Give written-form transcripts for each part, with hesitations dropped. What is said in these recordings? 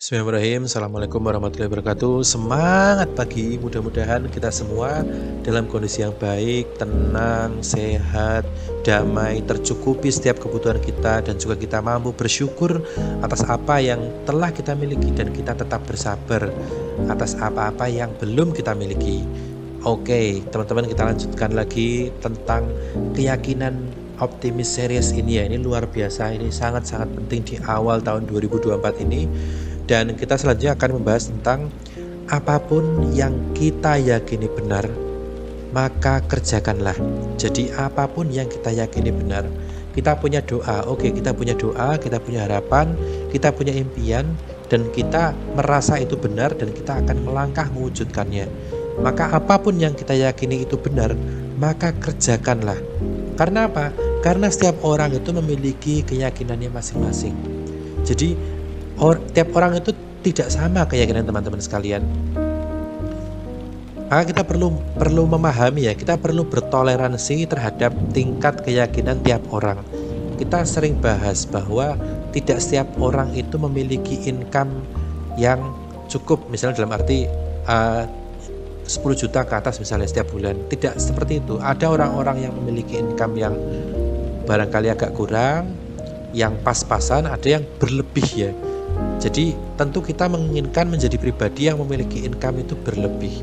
Bismillahirrahmanirrahim. Assalamualaikum warahmatullahi wabarakatuh. Semangat pagi, mudah-mudahan kita semua dalam kondisi yang baik, tenang, sehat, damai, tercukupi setiap kebutuhan kita, dan juga kita mampu bersyukur atas apa yang telah kita miliki, dan kita tetap bersabar atas apa-apa yang belum kita miliki. Oke, teman-teman, kita lanjutkan lagi tentang keyakinan optimis series ini ya. Ini luar biasa, ini sangat-sangat penting di awal tahun 2024 ini. Dan kita selanjutnya akan membahas tentang apapun yang kita yakini benar, maka kerjakanlah. Jadi apapun yang kita yakini benar, kita punya doa, kita punya doa, kita punya harapan, kita punya impian, dan kita merasa itu benar dan kita akan melangkah mewujudkannya. Maka apapun yang kita yakini itu benar, maka kerjakanlah. Karena apa? Karena setiap orang itu memiliki keyakinannya masing-masing. Jadi tiap orang itu tidak sama keyakinan teman-teman sekalian. Maka kita perlu memahami ya, kita perlu bertoleransi terhadap tingkat keyakinan tiap orang. Kita sering bahas bahwa tidak setiap orang itu memiliki income yang cukup, misalnya dalam arti 10 juta ke atas misalnya setiap bulan. Tidak seperti itu. Ada orang-orang yang memiliki income yang barangkali agak kurang, yang pas-pasan, ada yang berlebih ya. Jadi tentu kita menginginkan menjadi pribadi yang memiliki income itu berlebih.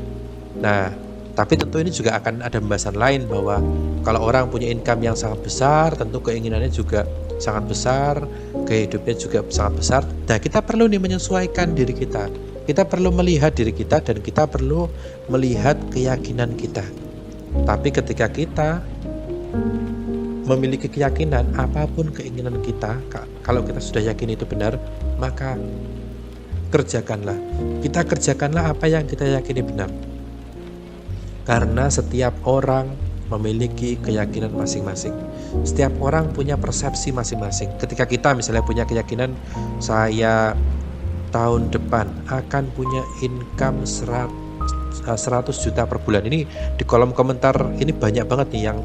Nah, tapi tentu ini juga akan ada pembahasan lain bahwa kalau orang punya income yang sangat besar, tentu keinginannya juga sangat besar, gaya hidupnya juga sangat besar. Nah, kita perlu nih menyesuaikan diri kita. Kita perlu melihat diri kita dan kita perlu melihat keyakinan kita. Tapi ketika kita memiliki keyakinan, apapun keinginan kita, kalau kita sudah yakin itu benar, maka kerjakanlah. Kita kerjakanlah apa yang kita yakini benar. Karena setiap orang memiliki keyakinan masing-masing. Setiap orang punya persepsi masing-masing. Ketika kita misalnya punya keyakinan, saya tahun depan akan punya income 100 juta per bulan. Ini di kolom komentar ini banyak banget nih yang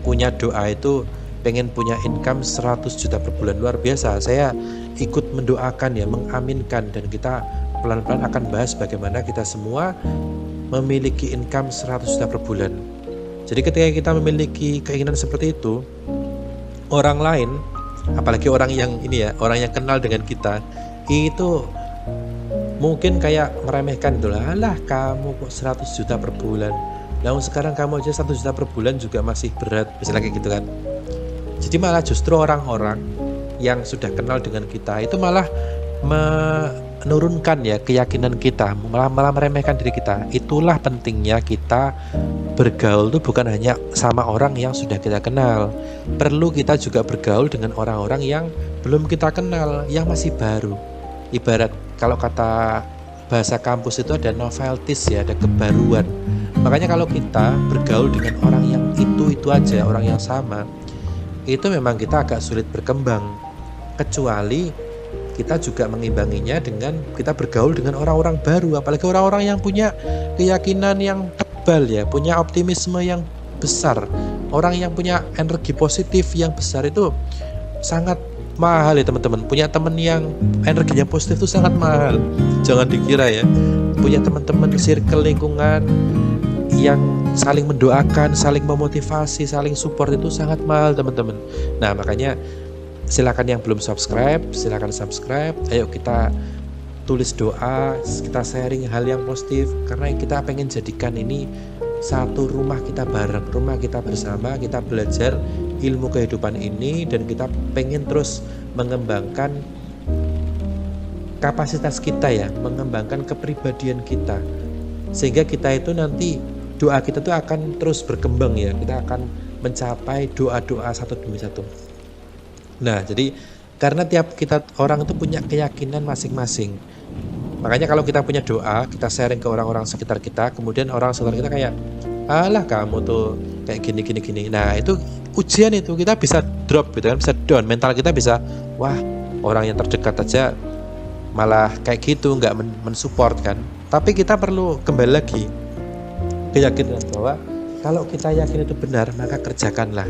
punya doa itu pengen punya income 100 juta per bulan. Luar biasa. Saya ikut mendoakan ya, mengaminkan, dan kita pelan-pelan akan bahas bagaimana kita semua memiliki income 100 juta per bulan. Jadi ketika kita memiliki keinginan seperti itu, orang lain, apalagi orang yang ini ya, orang yang kenal dengan kita, itu mungkin kayak meremehkan gitu lah. Alah, kamu kok 100 juta per bulan. Nah, sekarang kamu aja 1 juta per bulan juga masih berat, misalnya kayak gitu kan. Jadi malah justru orang-orang yang sudah kenal dengan kita itu malah menurunkan ya keyakinan kita, malah meremehkan diri kita. Itulah pentingnya kita bergaul itu bukan hanya sama orang yang sudah kita kenal. Perlu kita juga bergaul dengan orang-orang yang belum kita kenal, yang masih baru. Ibarat kalau kata bahasa kampus itu ada novelties ya, ada kebaruan. Makanya kalau kita bergaul dengan orang yang itu aja, orang yang sama, itu memang kita agak sulit berkembang. Kecuali kita juga mengimbanginya dengan kita bergaul dengan orang-orang baru, apalagi orang-orang yang punya keyakinan yang tebal ya, punya optimisme yang besar. Orang yang punya energi positif yang besar itu sangat mahal ya teman-teman. Punya teman yang energinya positif itu sangat mahal. Jangan dikira ya, punya teman-teman circle lingkungan yang saling mendoakan, saling memotivasi, saling support itu sangat mahal teman-teman. Nah, makanya silakan yang belum subscribe, silakan subscribe. Ayo kita tulis doa, kita sharing hal yang positif, karena kita pengen jadikan ini satu rumah kita bareng, rumah kita bersama. Kita belajar ilmu kehidupan ini dan kita pengen terus mengembangkan kapasitas kita ya, mengembangkan kepribadian kita, sehingga kita itu nanti doa kita tuh akan terus berkembang ya. Kita akan mencapai doa-doa satu demi satu. Nah, jadi karena tiap kita orang itu punya keyakinan masing-masing. Makanya kalau kita punya doa, kita sharing ke orang-orang sekitar kita, kemudian orang sekitar kita kayak, alah kamu tuh kayak gini. Nah, itu ujian, itu kita bisa drop gitu kan, bisa down, mental kita bisa, wah, orang yang terdekat aja malah kayak gitu, nggak mensupport kan. Tapi kita perlu kembali lagi keyakinan bahwa kalau kita yakin itu benar, maka kerjakanlah.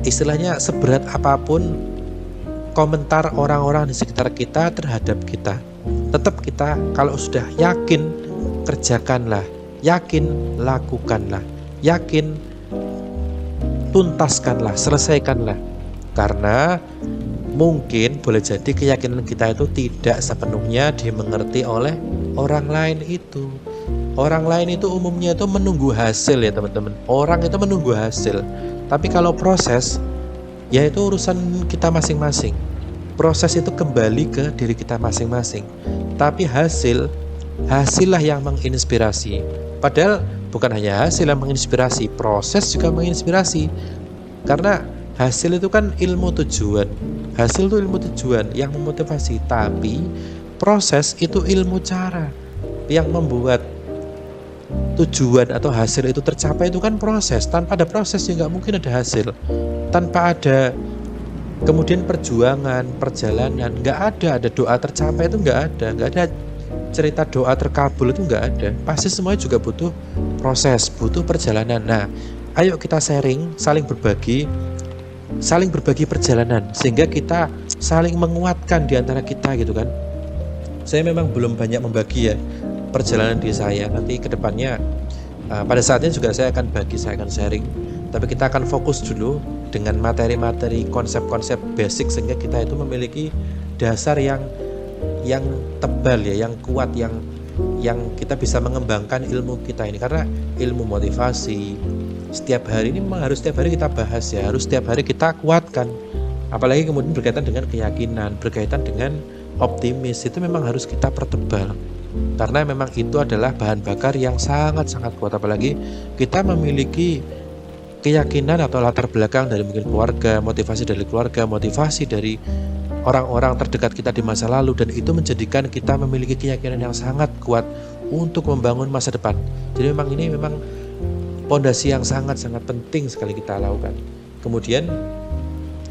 Istilahnya seberat apapun komentar orang-orang di sekitar kita terhadap kita. Tetap kita kalau sudah yakin, kerjakanlah, yakin, lakukanlah, yakin, tuntaskanlah, selesaikanlah. Karena mungkin boleh jadi keyakinan kita itu tidak sepenuhnya dimengerti oleh orang lain itu. Orang lain itu umumnya itu menunggu hasil ya teman-teman. Orang itu menunggu hasil. Tapi kalau proses, ya itu urusan kita masing-masing. Proses itu kembali ke diri kita masing-masing. Tapi hasillah yang menginspirasi. Padahal bukan hanya hasil yang menginspirasi, proses juga menginspirasi. Karena hasil itu kan ilmu tujuan. Hasil itu ilmu tujuan yang memotivasi. Tapi proses itu ilmu cara. Yang membuat tujuan atau hasil itu tercapai itu kan proses. Tanpa ada proses ya nggak mungkin ada hasil. Tanpa ada kemudian perjuangan, perjalanan, nggak ada doa tercapai itu nggak ada cerita doa terkabul itu nggak ada. Pasti semuanya juga butuh proses, butuh perjalanan. Nah, ayo kita sharing, saling berbagi perjalanan sehingga kita saling menguatkan di antara kita gitu kan. Saya memang belum banyak membagi ya perjalanan diri saya. Nanti kedepannya pada saatnya juga saya akan sharing. Tapi kita akan fokus dulu dengan materi-materi, konsep-konsep basic sehingga kita itu memiliki dasar yang tebal ya, yang kuat, yang kita bisa mengembangkan ilmu kita ini. Karena ilmu motivasi setiap hari ini memang harus setiap hari kita bahas ya, harus setiap hari kita kuatkan. Apalagi kemudian berkaitan dengan keyakinan, berkaitan dengan optimis, itu memang harus kita pertebal. Karena memang itu adalah bahan bakar yang sangat-sangat kuat. Apalagi kita memiliki keyakinan atau latar belakang dari mungkin keluarga, motivasi dari keluarga, motivasi dari orang-orang terdekat kita di masa lalu, dan itu menjadikan kita memiliki keyakinan yang sangat kuat untuk membangun masa depan. Jadi memang ini pondasi yang sangat-sangat penting sekali kita lakukan. Kemudian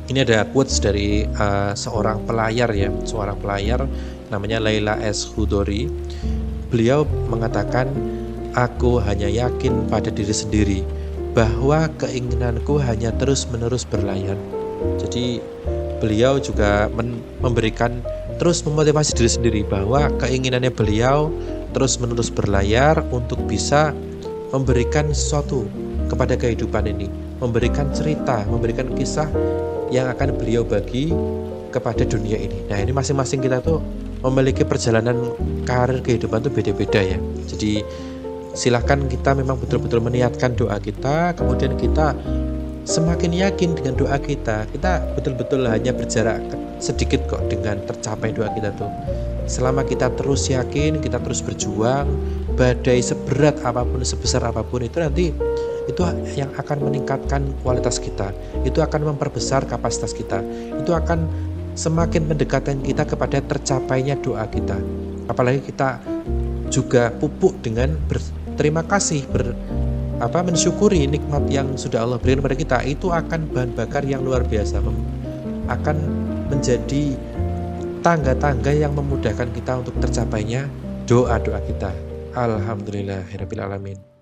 ini ada quotes dari seorang pelayar namanya Laila S. Hudori. Beliau mengatakan, "Aku hanya yakin pada diri sendiri bahwa keinginanku hanya terus-menerus berlayar." Jadi beliau juga memberikan terus memotivasi diri sendiri bahwa keinginannya beliau terus-menerus berlayar untuk bisa memberikan sesuatu kepada kehidupan ini, memberikan cerita, memberikan kisah yang akan beliau bagi kepada dunia ini. Nah, ini masing-masing kita tuh memiliki perjalanan karir kehidupan tuh beda-beda ya. Jadi silahkan kita memang betul-betul meniatkan doa kita, kemudian kita semakin yakin dengan doa kita betul-betul hanya berjarak sedikit kok dengan tercapai doa kita tuh. Selama kita terus yakin, kita terus berjuang, badai seberat apapun, sebesar apapun itu nanti itu yang akan meningkatkan kualitas kita, itu akan memperbesar kapasitas kita, itu akan semakin mendekatkan kita kepada tercapainya doa kita. Apalagi kita juga pupuk dengan berterima kasih, mensyukuri nikmat yang sudah Allah berikan kepada kita. Itu akan bahan bakar yang luar biasa, akan menjadi tangga-tangga yang memudahkan kita untuk tercapainya doa-doa kita. Alhamdulillahirabbil alamin.